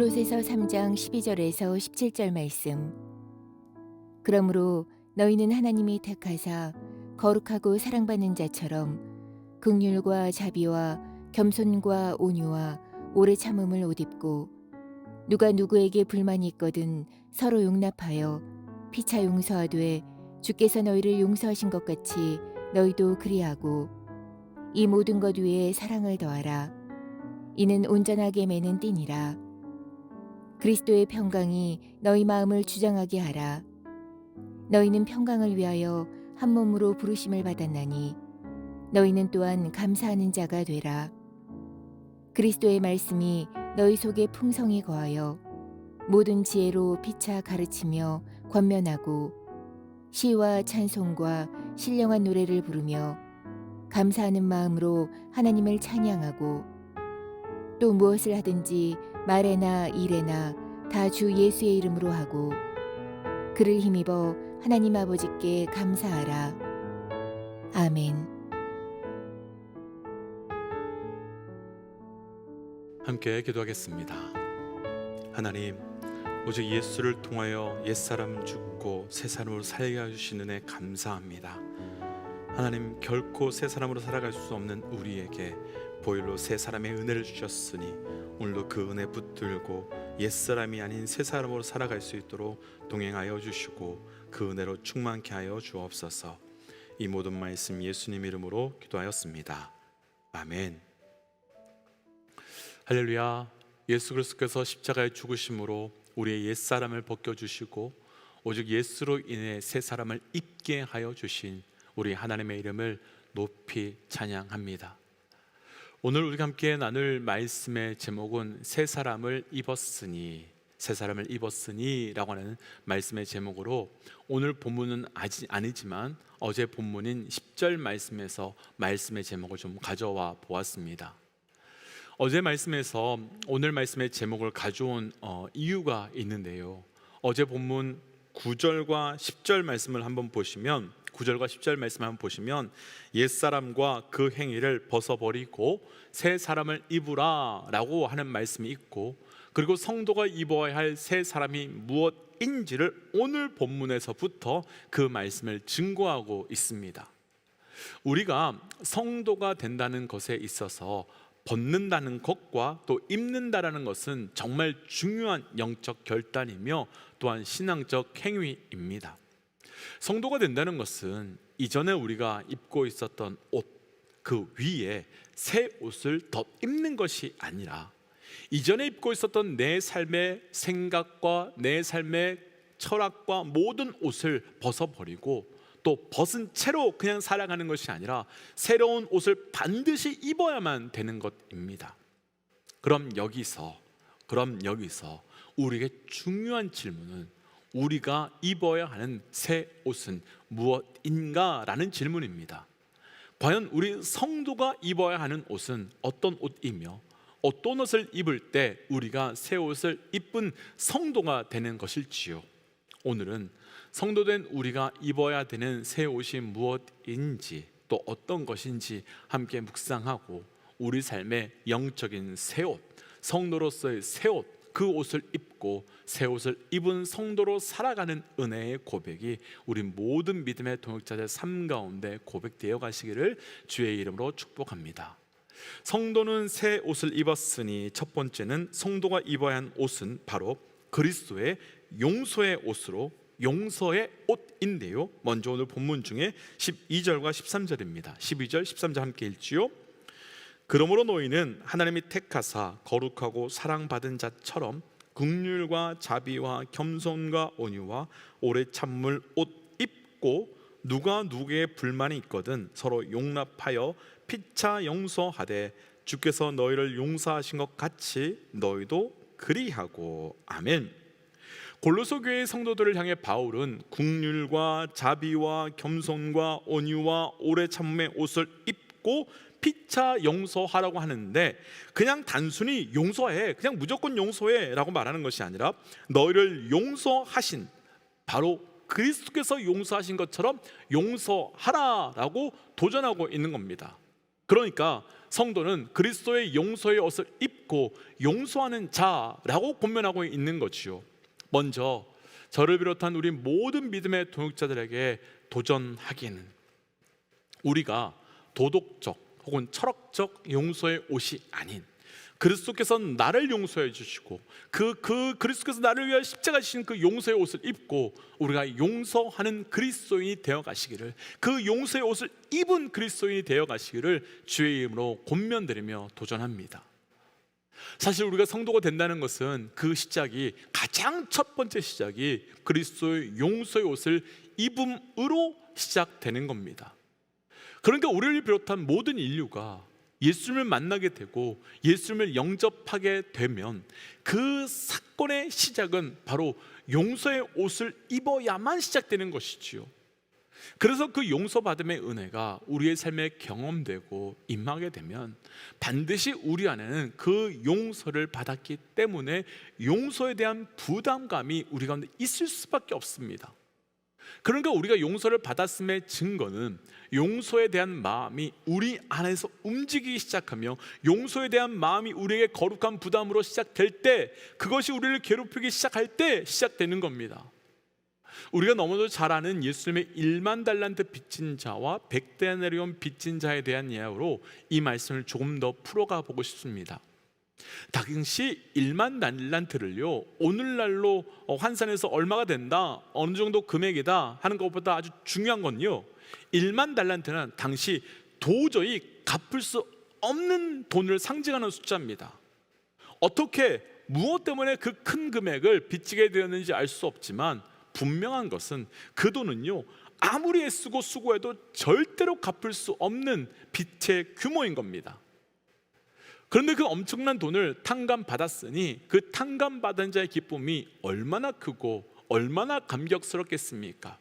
골로새서 3장 12절에서 17절 말씀. 그러므로 너희는 하나님이 택하사 거룩하고 사랑받는 자처럼 긍휼과 자비와 겸손과 온유와 오래 참음을 옷 입고, 누가 누구에게 불만이 있거든 서로 용납하여 피차 용서하되 주께서 너희를 용서하신 것 같이 너희도 그리하고, 이 모든 것 위에 사랑을 더하라. 이는 온전하게 매는 띠니라. 그리스도의 평강이 너희 마음을 주장하게 하라. 너희는 평강을 위하여 한 몸으로 부르심을 받았나니 너희는 또한 감사하는 자가 되라. 그리스도의 말씀이 너희 속에 풍성히 거하여 모든 지혜로 피차 가르치며 권면하고, 시와 찬송과 신령한 노래를 부르며 감사하는 마음으로 하나님을 찬양하고, 또 무엇을 하든지 말에나 일에나 다 주 예수의 이름으로 하고 그를 힘입어 하나님 아버지께 감사하라. 아멘. 함께 기도하겠습니다. 하나님, 오직 예수를 통하여 옛사람 죽고 새사람으로 살게 해주신 은혜 감사합니다. 하나님, 결코 새사람으로 살아갈 수 없는 우리에게 보혈로 새사람의 은혜를 주셨으니 오늘도 그 은혜 붙들고 옛사람이 아닌 새사람으로 살아갈 수 있도록 동행하여 주시고 그 은혜로 충만케 하여 주옵소서. 이 모든 말씀 예수님 이름으로 기도하였습니다. 아멘. 할렐루야. 예수 그리스도께서 십자가에 죽으심으로 우리의 옛사람을 벗겨주시고 오직 예수로 인해 새사람을 입게 하여 주신 우리 하나님의 이름을 높이 찬양합니다. 오늘 우리가 함께 나눌 말씀의 제목은 새사람을 입었으니, 새사람을 입었으니 라고 하는 말씀의 제목으로 오늘 본문은 아니지만 어제 본문인 10절 말씀에서 말씀의 제목을 좀 가져와 보았습니다. 어제 말씀에서 오늘 말씀의 제목을 가져온 이유가 있는데요, 어제 본문 9절과 10절 말씀을 한번 보시면, 9절과 10절 말씀을 한번 보시면 옛사람과 그 행위를 벗어버리고 새 사람을 입으라 라고 하는 말씀이 있고, 그리고 성도가 입어야 할 새 사람이 무엇인지를 오늘 본문에서부터 그 말씀을 증거하고 있습니다. 우리가 성도가 된다는 것에 있어서 벗는다는 것과 또 입는다라는 것은 정말 중요한 영적 결단이며 또한 신앙적 행위입니다. 성도가 된다는 것은 이전에 우리가 입고 있었던 옷, 그 위에 새 옷을 더 입는 것이 아니라 이전에 입고 있었던 내 삶의 생각과 내 삶의 철학과 모든 옷을 벗어버리고 또 벗은 채로 그냥 살아가는 것이 아니라 새로운 옷을 반드시 입어야만 되는 것입니다. 그럼 여기서 우리에게 중요한 질문은 우리가 입어야 하는 새 옷은 무엇인가? 라는 질문입니다. 과연 우리 성도가 입어야 하는 옷은 어떤 옷이며 어떤 옷을 입을 때 우리가 새 옷을 입은 성도가 되는 것일지요? 오늘은 성도된 우리가 입어야 되는 새 옷이 무엇인지 또 어떤 것인지 함께 묵상하고 우리 삶의 영적인 새 옷, 성도로서의 새 옷, 그 옷을 입고 새 옷을 입은 성도로 살아가는 은혜의 고백이 우리 모든 믿음의 동역자들 삶 가운데 고백되어 가시기를 주의 이름으로 축복합니다. 성도는 새 옷을 입었으니, 첫 번째는 성도가 입어야 한 옷은 바로 그리스도의 용서의 옷으로, 용서의 옷인데요, 먼저 오늘 본문 중에 12절과 13절입니다 12절 13절 함께 읽지요. 그러므로 너희는 하나님이 택하사 거룩하고 사랑받은 자처럼 긍휼과 자비와 겸손과 온유와 오래 참을 옷 입고, 누가 누구의 불만이 있거든 서로 용납하여 피차 용서하되 주께서 너희를 용서하신 것 같이 너희도 그리하고. 아멘. 골로새 교회의 성도들을 향해 바울은 긍휼과 자비와 겸손과 온유와 오래 참음의 옷을 입고 피차 용서하라고 하는데, 그냥 단순히 용서해, 그냥 무조건 용서해 라고 말하는 것이 아니라 너희를 용서하신, 바로 그리스도께서 용서하신 것처럼 용서하라 라고 도전하고 있는 겁니다. 그러니까 성도는 그리스도의 용서의 옷을 입고 용서하는 자라고 권면하고 있는 거지요. 먼저 저를 비롯한 우리 모든 믿음의 동역자들에게 도전하기에는 우리가 도덕적 혹은 철학적 용서의 옷이 아닌 그리스도께서 나를 용서해 주시고 그리스도께서 나를 위하여 십자가 지신 그 용서의 옷을 입고 우리가 용서하는 그리스도인이 되어 가시기를, 그 용서의 옷을 입은 그리스도인이 되어 가시기를 주의 이름으로 권면드리며 도전합니다. 사실 우리가 성도가 된다는 것은 그 시작이, 가장 첫 번째 시작이 그리스도의 용서의 옷을 입음으로 시작되는 겁니다. 그러니까 우리를 비롯한 모든 인류가 예수님을 만나게 되고 예수님을 영접하게 되면 그 사건의 시작은 바로 용서의 옷을 입어야만 시작되는 것이지요. 그래서 그 용서받음의 은혜가 우리의 삶에 경험되고 임하게 되면 반드시 우리 안에는 그 용서를 받았기 때문에 용서에 대한 부담감이 우리 가운데 있을 수밖에 없습니다. 그러니까 우리가 용서를 받았음의 증거는 용서에 대한 마음이 우리 안에서 움직이기 시작하며 용서에 대한 마음이 우리에게 거룩한 부담으로 시작될 때, 그것이 우리를 괴롭히기 시작할 때 시작되는 겁니다. 우리가 너무도 잘 아는 예수님의 1만 달란트 빚진 자와 100데나리온 빚진 자에 대한 예화로 이 말씀을 조금 더 풀어가 보고 싶습니다. 당시 1만 달란트를요, 오늘날로 환산해서 얼마가 된다, 어느 정도 금액이다 하는 것보다 아주 중요한 건요, 1만 달란트는 당시 도저히 갚을 수 없는 돈을 상징하는 숫자입니다. 어떻게, 무엇 때문에 그 큰 금액을 빚지게 되었는지 알 수 없지만 분명한 것은 그 돈은요, 아무리 애쓰고 수고해도 절대로 갚을 수 없는 빚의 규모인 겁니다. 그런데 그 엄청난 돈을 탕감받았으니 그 탕감받은 자의 기쁨이 얼마나 크고 얼마나 감격스럽겠습니까?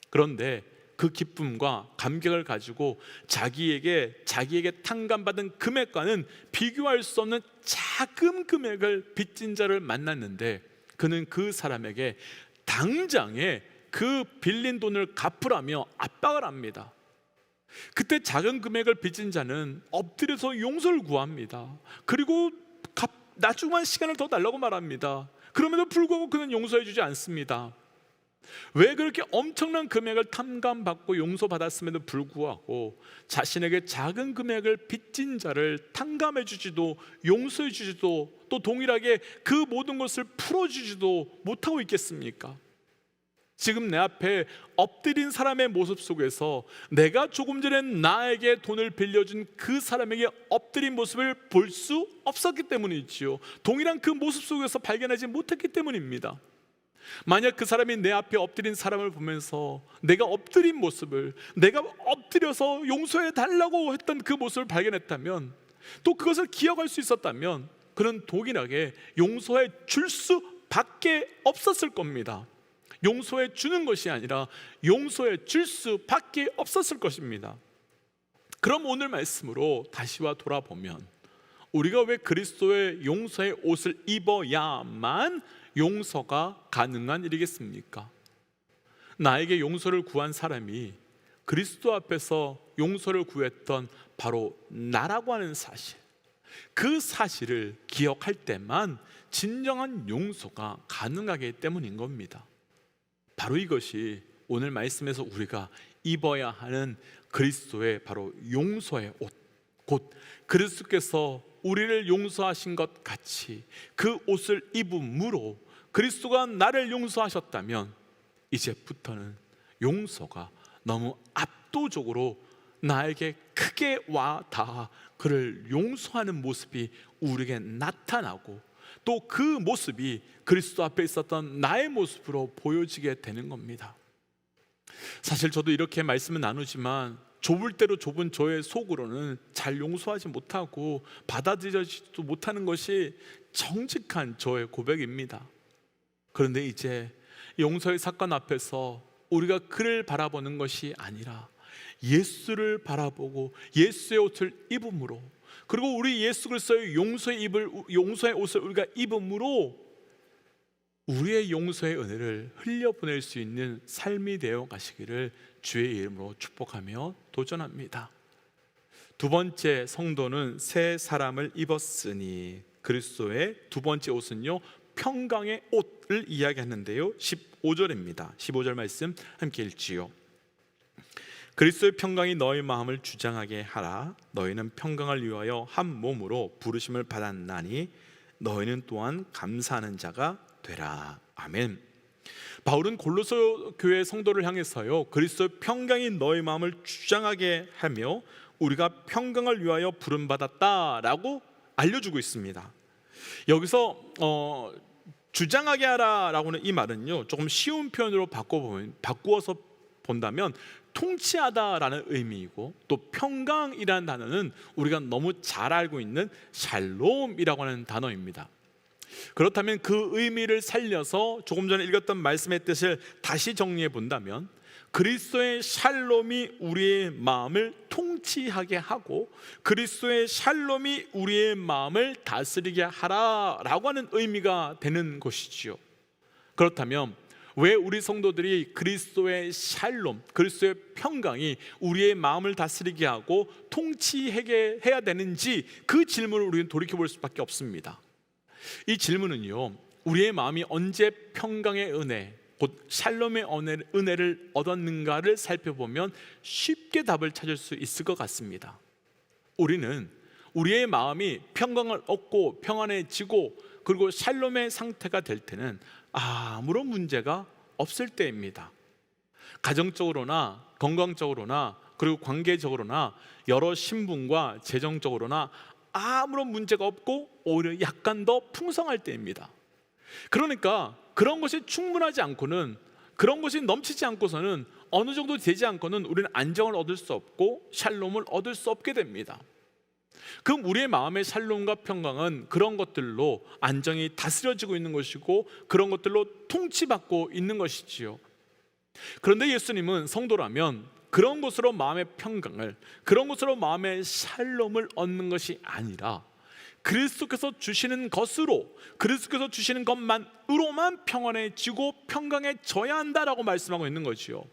그런데 그 기쁨과 감격을 가지고 자기에게 탕감받은 금액과는 비교할 수 없는 작은 금액을 빚진 자를 만났는데, 그는 그 사람에게 당장에 그 빌린 돈을 갚으라며 압박을 합니다. 그때 작은 금액을 빚진 자는 엎드려서 용서를 구합니다. 그리고 나중만 시간을 더 달라고 말합니다. 그럼에도 불구하고 그는 용서해 주지 않습니다. 왜 그렇게 엄청난 금액을 탕감받고 용서받았음에도 불구하고 자신에게 작은 금액을 빚진 자를 탕감해 주지도 용서해 주지도 또 동일하게 그 모든 것을 풀어주지도 못하고 있겠습니까? 지금 내 앞에 엎드린 사람의 모습 속에서 내가 조금 전에 나에게 돈을 빌려준 그 사람에게 엎드린 모습을 볼 수 없었기 때문이지요. 동일한 그 모습 속에서 발견하지 못했기 때문입니다. 만약 그 사람이 내 앞에 엎드린 사람을 보면서 내가 엎드린 모습을, 내가 엎드려서 용서해 달라고 했던 그 모습을 발견했다면, 또 그것을 기억할 수 있었다면 그는 동일하게 용서해 줄 수밖에 없었을 겁니다. 용서해 주는 것이 아니라 용서해 줄 수밖에 없었을 것입니다. 그럼 오늘 말씀으로 다시와 돌아보면 우리가 왜 그리스도의 용서의 옷을 입어야만 용서가 가능한 일이겠습니까? 나에게 용서를 구한 사람이 그리스도 앞에서 용서를 구했던 바로 나라고 하는 사실, 그 사실을 기억할 때만 진정한 용서가 가능하기 때문인 겁니다. 바로 이것이 오늘 말씀에서 우리가 입어야 하는 그리스도의 바로 용서의 옷, 곧 그리스도께서 우리를 용서하신 것 같이 그 옷을 입음으로 그리스도가 나를 용서하셨다면 이제부터는 용서가 너무 압도적으로 나에게 크게 와 닿아 그를 용서하는 모습이 우리에게 나타나고, 또 그 모습이 그리스도 앞에 있었던 나의 모습으로 보여지게 되는 겁니다. 사실 저도 이렇게 말씀을 나누지만 좁을 대로 좁은 저의 속으로는 잘 용서하지 못하고 받아들여지지도 못하는 것이 정직한 저의 고백입니다. 그런데 이제 용서의 사건 앞에서 우리가 그를 바라보는 것이 아니라 예수를 바라보고 예수의 옷을 입음으로, 그리고 우리 예수 그리스도의 용서의 옷을 우리가 입음으로 우리의 용서의 은혜를 흘려보낼 수 있는 삶이 되어 가시기를 주의 이름으로 축복하며 도전합니다. 두 번째 성도는 새 사람을 입었으니, 그리스도의 두 번째 옷은요 평강의 옷을 이야기하는데요 15절입니다 15절 말씀 함께 읽지요. 그리스도의 평강이 너희 마음을 주장하게 하라. 너희는 평강을 위하여 한 몸으로 부르심을 받았나니 너희는 또한 감사하는 자가 되라. 아멘. 바울은 골로새 교회 성도를 향해서요 그리스도의 평강이 너희 마음을 주장하게 하며 우리가 평강을 위하여 부름받았다라고 알려주고 있습니다. 여기서 주장하게 하라라고는 이 말은요 조금 쉬운 표현으로 바꾸어서 본다면 통치하다라는 의미이고, 또 평강이라는 단어는 우리가 너무 잘 알고 있는 샬롬이라고 하는 단어입니다. 그렇다면 그 의미를 살려서 조금 전에 읽었던 말씀의 뜻을 다시 정리해 본다면, 그리스도의 샬롬이 우리의 마음을 통치하게 하고 그리스도의 샬롬이 우리의 마음을 다스리게 하라라고 하는 의미가 되는 것이지요. 그렇다면 왜 우리 성도들이 그리스도의 샬롬, 그리스도의 평강이 우리의 마음을 다스리게 하고 통치하게 해야 되는지, 그 질문을 우리는 돌이켜볼 수밖에 없습니다. 이 질문은요 우리의 마음이 언제 평강의 은혜, 곧 샬롬의 은혜를 얻었는가를 살펴보면 쉽게 답을 찾을 수 있을 것 같습니다. 우리는 우리의 마음이 평강을 얻고 평안해지고 그리고 샬롬의 상태가 될 때는 아무런 문제가 없을 때입니다. 가정적으로나 건강적으로나 그리고 관계적으로나 여러 신분과 재정적으로나 아무런 문제가 없고 오히려 약간 더 풍성할 때입니다. 그러니까 그런 것이 충분하지 않고는, 그런 것이 넘치지 않고서는, 어느 정도 되지 않고는 우리는 안정을 얻을 수 없고 샬롬을 얻을 수 없게 됩니다. 그럼 우리의 마음의 샬롬과 평강은 그런 것들로 안정이 다스려지고 있는 것이고 그런 것들로 통치받고 있는 것이지요. 그런데 예수님은 성도라면 그런 것으로 마음의 평강을, 그런 것으로 마음의 샬롬을 얻는 것이 아니라 그리스도께서 주시는 것으로, 그리스도께서 주시는 것만으로만 평안해지고 평강해져야 한다라고 말씀하고 있는 거지요.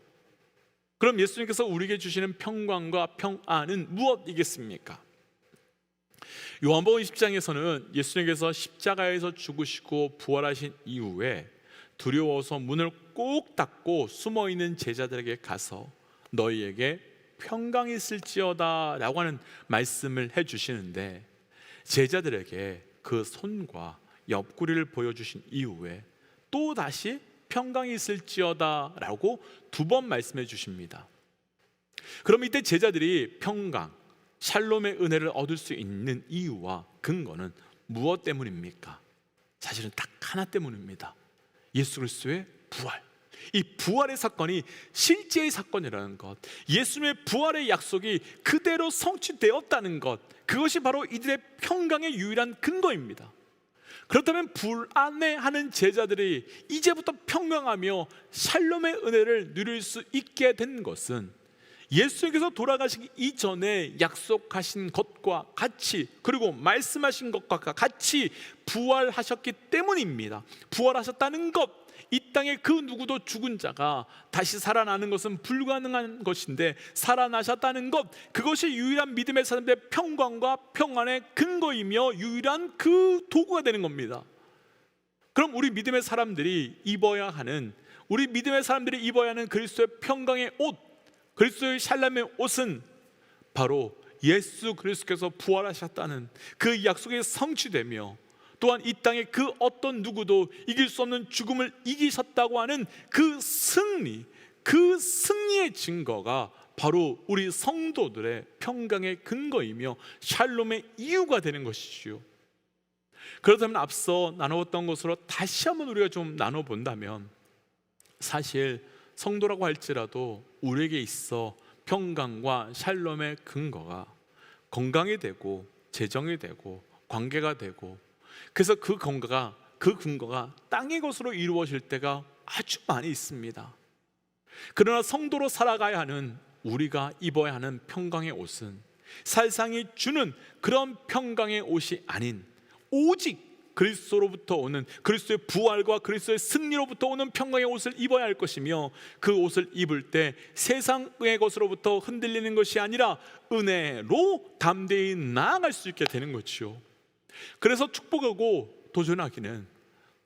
그럼 예수님께서 우리에게 주시는 평강과 평안은 무엇이겠습니까? 요한복음 20장에서는 예수님께서 십자가에서 죽으시고 부활하신 이후에 두려워서 문을 꼭 닫고 숨어있는 제자들에게 가서 너희에게 평강이 있을지어다 라고 하는 말씀을 해주시는데, 제자들에게 그 손과 옆구리를 보여주신 이후에 또 다시 평강이 있을지어다 라고 두 번 말씀해 주십니다. 그럼 이때 제자들이 평강, 샬롬의 은혜를 얻을 수 있는 이유와 근거는 무엇 때문입니까? 사실은 딱 하나 때문입니다. 예수 그리스도의 부활. 이 부활의 사건이 실제의 사건이라는 것, 예수님의 부활의 약속이 그대로 성취되었다는 것, 그것이 바로 이들의 평강의 유일한 근거입니다. 그렇다면 불안해하는 제자들이 이제부터 평강하며 샬롬의 은혜를 누릴 수 있게 된 것은 예수님께서 돌아가시기 이전에 약속하신 것과 같이, 그리고 말씀하신 것과 같이 부활하셨기 때문입니다. 부활하셨다는 것, 이 땅에 그 누구도 죽은 자가 다시 살아나는 것은 불가능한 것인데 살아나셨다는 것, 그것이 유일한 믿음의 사람들의 평강과 평안의 근거이며 유일한 그 도구가 되는 겁니다. 그럼 우리 믿음의 사람들이 입어야 하는, 우리 믿음의 사람들이 입어야 하는 그리스도의 평강의 옷, 그리스도의 샬롬의 옷은 바로 예수 그리스도께서 부활하셨다는 그 약속이 성취되며, 또한 이 땅에 그 어떤 누구도 이길 수 없는 죽음을 이기셨다고 하는 그 승리, 그 승리의 증거가 바로 우리 성도들의 평강의 근거이며 샬롬의 이유가 되는 것이지요. 그렇다면 앞서 나누었던 것으로 다시 한번 우리가 좀 나눠본다면, 사실 성도라고 할지라도 우리에게 있어 평강과 샬롬의 근거가 건강이 되고 재정이 되고 관계가 되고, 그래서 그 근거가 땅의 것으로 이루어질 때가 아주 많이 있습니다. 그러나 성도로 살아가야 하는 우리가 입어야 하는 평강의 옷은 세상이 주는 그런 평강의 옷이 아닌 오직 그리스도로부터 오는 그리스도의 부활과 그리스도의 승리로부터 오는 평강의 옷을 입어야 할 것이며, 그 옷을 입을 때 세상의 것으로부터 흔들리는 것이 아니라 은혜로 담대히 나아갈 수 있게 되는 것이요. 그래서 축복하고 도전하기는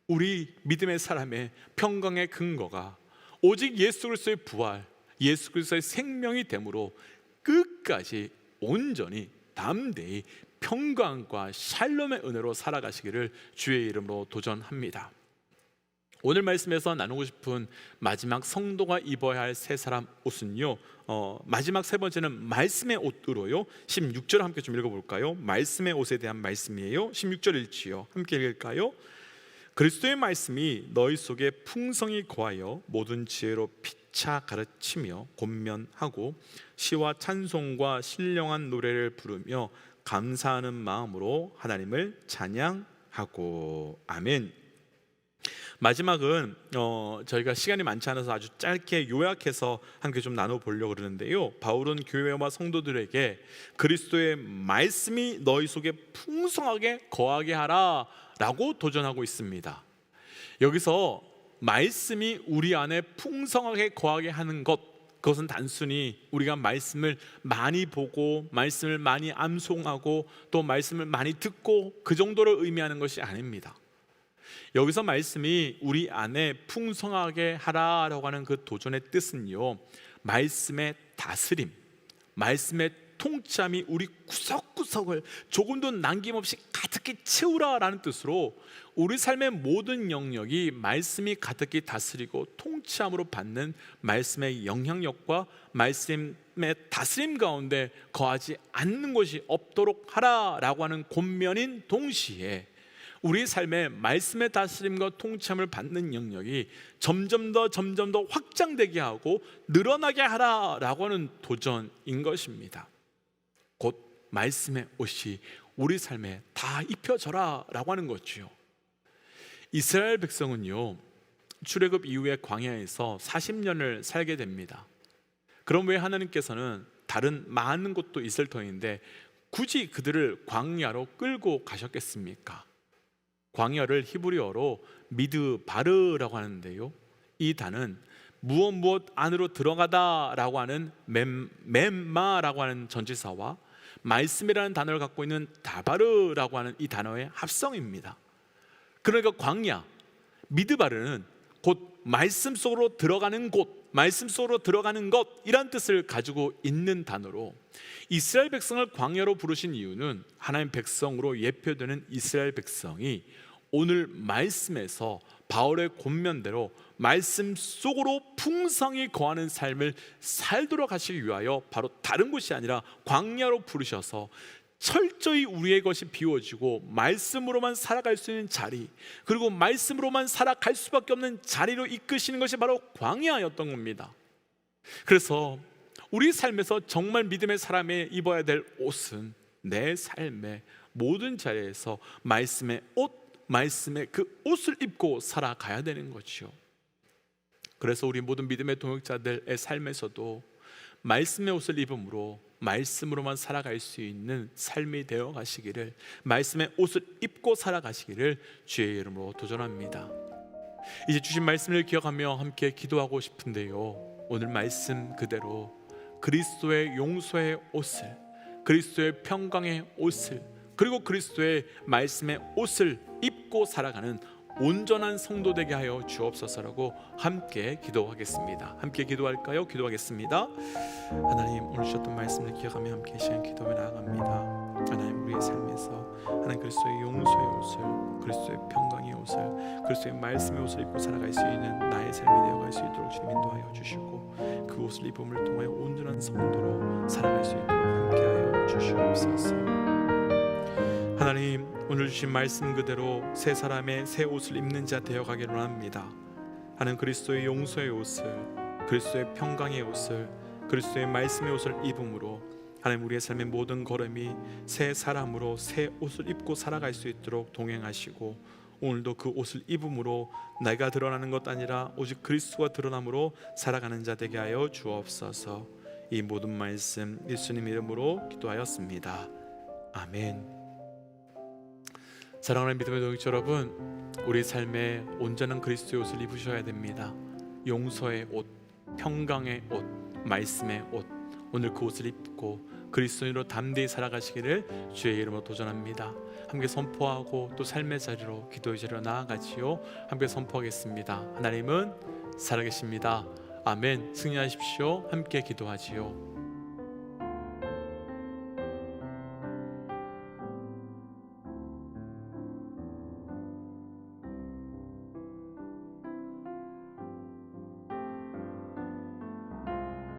우리 믿음의 사람의 평강의 근거가 오직 예수 그리스도의 부활, 예수 그리스도의 생명이 되므로 끝까지 온전히 담대히 평강과 샬롬의 은혜로 살아가시기를 주의 이름으로 도전합니다. 오늘 말씀에서 나누고 싶은 마지막 성도가 입어야 할 세 사람 옷은요, 마지막 세 번째는 말씀의 옷으로요, 16절 함께 좀 읽어볼까요? 말씀의 옷에 대한 말씀이에요. 16절 읽지요. 함께 읽을까요? 그리스도의 말씀이 너희 속에 풍성히 거하여 모든 지혜로 피차 가르치며 권면하고 시와 찬송과 신령한 노래를 부르며 감사하는 마음으로 하나님을 찬양하고. 아멘. 마지막은 저희가 시간이 많지 않아서 아주 짧게 요약해서 함께 좀 나눠보려고 그러는데요, 바울은 교회와 성도들에게 그리스도의 말씀이 너희 속에 풍성하게 거하게 하라 라고 도전하고 있습니다. 여기서 말씀이 우리 안에 풍성하게 거하게 하는 것, 그것은 단순히 우리가 말씀을 많이 보고 말씀을 많이 암송하고 또 말씀을 많이 듣고 그 정도를 의미하는 것이 아닙니다. 여기서 말씀이 우리 안에 풍성하게 하라라고 하는 그 도전의 뜻은요, 말씀의 다스림, 말씀의 통참이 우리 구석구석을 조금도 남김없이 가득히 채우라라는 뜻으로 우리 삶의 모든 영역이 말씀이 가득히 다스리고 통치함으로 받는 말씀의 영향력과 말씀의 다스림 가운데 거하지 않는 것이 없도록 하라라고 하는 권면인 동시에 우리 삶의 말씀의 다스림과 통치함을 받는 영역이 점점 더 확장되게 하고 늘어나게 하라라고 하는 도전인 것입니다. 곧 말씀의 옷이 우리 삶에 다 입혀져라 라고 하는 거죠. 이스라엘 백성은요, 출애굽 이후에 광야에서 40년을 살게 됩니다. 그럼 왜 하나님께서는 다른 많은 곳도 있을 터인데 굳이 그들을 광야로 끌고 가셨겠습니까? 광야를 히브리어로 미드바르라고 하는데요, 이 단은 무엇 안으로 들어가다라고 하는 멤마라고 하는 전치사와 말씀이라는 단어를 갖고 있는 다바르라고 하는 이 단어의 합성입니다. 그러니까 광야, 미드바르는 곧 말씀 속으로 들어가는 곳, 말씀 속으로 들어가는 것, 이란 뜻을 가지고 있는 단어로 이스라엘 백성을 광야로 부르신 이유는 하나님 백성으로 예표되는 이스라엘 백성이 오늘 말씀에서 바울의 권면대로 말씀 속으로 풍성히 거하는 삶을 살도록 하시기 위하여 바로 다른 곳이 아니라 광야로 부르셔서 철저히 우리의 것이 비워지고 말씀으로만 살아갈 수 있는 자리, 그리고 말씀으로만 살아갈 수밖에 없는 자리로 이끄시는 것이 바로 광야였던 겁니다. 그래서 우리 삶에서 정말 믿음의 사람이 입어야 될 옷은 내 삶의 모든 자리에서 말씀의 옷, 말씀의 그 옷을 입고 살아가야 되는 거죠. 그래서 우리 모든 믿음의 동역자들의 삶에서도 말씀의 옷을 입음으로 말씀으로만 살아갈 수 있는 삶이 되어 가시기를, 말씀의 옷을 입고 살아가시기를 주의 이름으로 도전합니다. 이제 주신 말씀을 기억하며 함께 기도하고 싶은데요, 오늘 말씀 그대로 그리스도의 용서의 옷을, 그리스도의 평강의 옷을, 그리고 그리스도의 말씀의 옷을 입고 살아가는 온전한 성도 되게 하여 주옵소서라고 함께 기도하겠습니다. 함께 기도할까요? 기도하겠습니다. 하나님, 오늘 주셨던 말씀을 기억하며 함께 시간 기도에 나아갑니다. 하나님, 우리의 삶에서 하나님 그리스도의 용서의 옷을, 그리스도의 평강의 옷을, 그리스도의 말씀의 옷을 입고 살아갈 수 있는 나의 삶이 되어갈 수 있도록 주님 인도하여 주시고, 그 옷을 입음을 통하여 온전한 성도로 살아갈 수 있도록 함께하여 주시옵소서. 하나님, 오늘 주신 말씀 그대로 새 사람의 새 옷을 입는 자 되어가기를 원합니다. 하나님, 그리스도의 용서의 옷을, 그리스도의 평강의 옷을, 그리스도의 말씀의 옷을 입음으로 하나님 우리의 삶의 모든 걸음이 새 사람으로 새 옷을 입고 살아갈 수 있도록 동행하시고, 오늘도 그 옷을 입음으로 내가 드러나는 것 아니라 오직 그리스도가 드러남으로 살아가는 자 되게 하여 주옵소서. 이 모든 말씀 예수님 이름으로 기도하였습니다. 아멘. 사랑하는 믿음의 동역자 여러분, 우리 삶에 온전한 그리스도의 옷을 입으셔야 됩니다. 용서의 옷, 평강의 옷, 말씀의 옷, 오늘 그 옷을 입고 그리스도인으로 담대히 살아가시기를 주의 이름으로 도전합니다. 함께 선포하고 또 삶의 자리로, 기도의 자리로 나아가지요. 함께 선포하겠습니다. 하나님은 살아계십니다. 아멘. 승리하십시오. 함께 기도하지요.